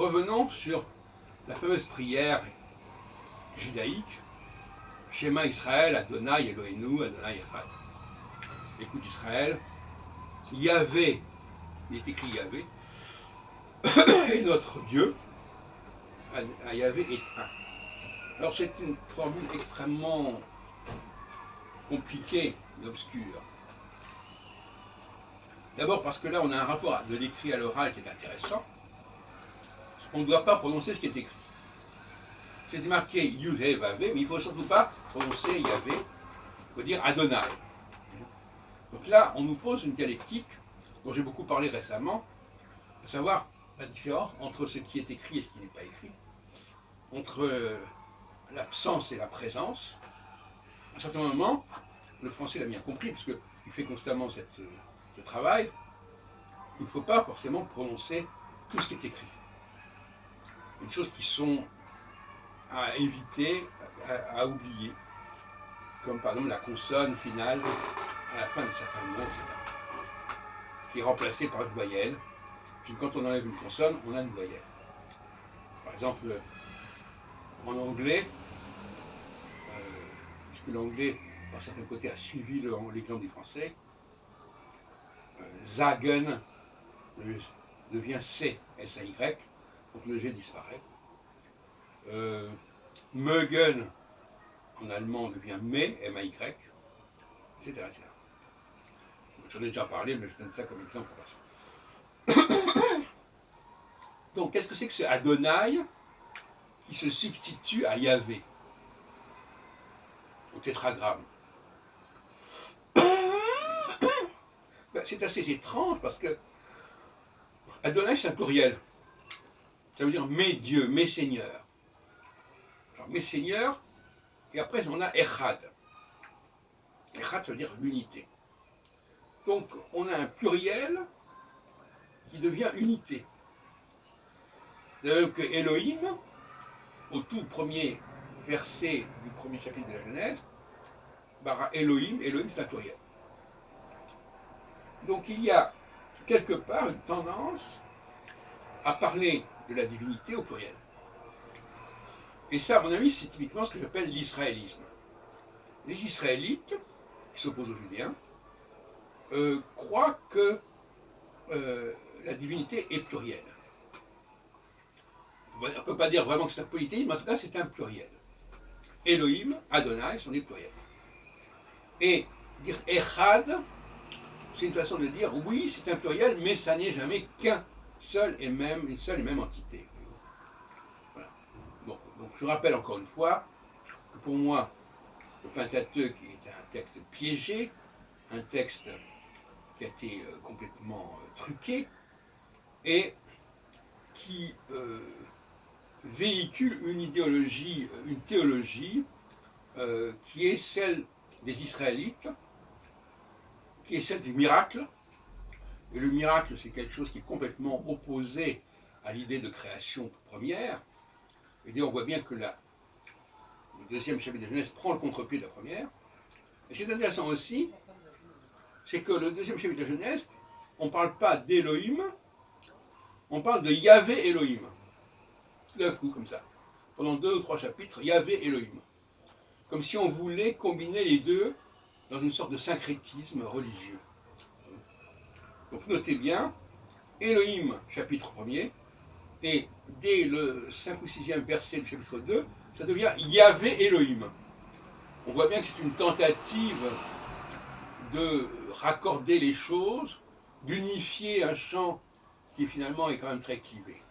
revenons sur la fameuse prière judaïque, Shema Israël, Adonai Eloheinu, Adonai Echad. Écoute Israël, Yahvé, il est écrit Yahvé, est notre Dieu, Yahvé est un. Alors c'est une formule extrêmement compliquée et obscure. D'abord parce que là on a un rapport de l'écrit à l'oral qui est intéressant. On ne doit pas prononcer ce qui est écrit. C'est marqué Yud-He Vav-He, mais il ne faut surtout pas prononcer Yahvé, il faut dire Adonai. Donc là, on nous pose une dialectique dont j'ai beaucoup parlé récemment, à savoir la différence entre ce qui est écrit et ce qui n'est pas écrit, entre l'absence et la présence. À un certain moment, le français l'a bien compris, parce qu'il fait constamment ce travail, il ne faut pas forcément prononcer tout ce qui est écrit. Des choses qui sont à éviter, à oublier, comme par exemple la consonne finale à la fin de certains mots, etc., qui est remplacée par une voyelle. Puis quand on enlève une consonne, on a une voyelle. Par exemple, en anglais, puisque l'anglais, par certains côtés, a suivi l'exemple du français, sagen devient C, S-A-Y, donc le G disparaît. Mögen, en allemand, devient me, M-A-Y, etc. J'en ai déjà parlé, mais je donne ça comme exemple pour passer. Donc, qu'est-ce que c'est que ce Adonai qui se substitue à Yahvé, au tétragramme? C'est assez étrange parce que Adonai, c'est un pluriel. Ça veut dire mes dieux, mes seigneurs. Alors, mes seigneurs, et après on a Echad. Echad, ça veut dire l'unité. Donc, on a un pluriel qui devient unité. De même que Elohim, au tout premier verset du premier chapitre de la Genèse, bara Elohim, Elohim c'est un pluriel. Donc il y a quelque part une tendance à parler de la divinité au pluriel. Et ça, à mon avis, c'est typiquement ce que j'appelle l'israélisme. Les Israélites, qui s'opposent aux Judéens, croient que la divinité est plurielle. On ne peut pas dire vraiment que c'est un polythéisme, mais en tout cas c'est un pluriel. Elohim, Adonai sont des pluriels. Et dire Echad, c'est une façon de dire oui, c'est un pluriel, mais ça n'est jamais qu'une seule et même entité. Voilà. Bon, donc je rappelle encore une fois que pour moi, le Pentateuque est un texte piégé, un texte qui a été complètement truqué et qui véhicule une idéologie, une théologie qui est celle des Israélites, qui est celle du miracle. Et le miracle, c'est quelque chose qui est complètement opposé à l'idée de création première. Et on voit bien que le deuxième chapitre de Genèse prend le contre-pied de la première. Et ce qui est intéressant aussi, c'est que le deuxième chapitre de Genèse, on ne parle pas d'Élohim, on parle de Yahvé Elohim. D'un coup, comme ça. Pendant 2 ou 3 chapitres, Yahvé Elohim. Comme si on voulait combiner les deux dans une sorte de syncrétisme religieux. Donc notez bien, Elohim, chapitre 1er, et dès le 5 ou 6e verset du chapitre 2, ça devient Yahvé Elohim. On voit bien que c'est une tentative de raccorder les choses, d'unifier un chant qui finalement est quand même très clivé.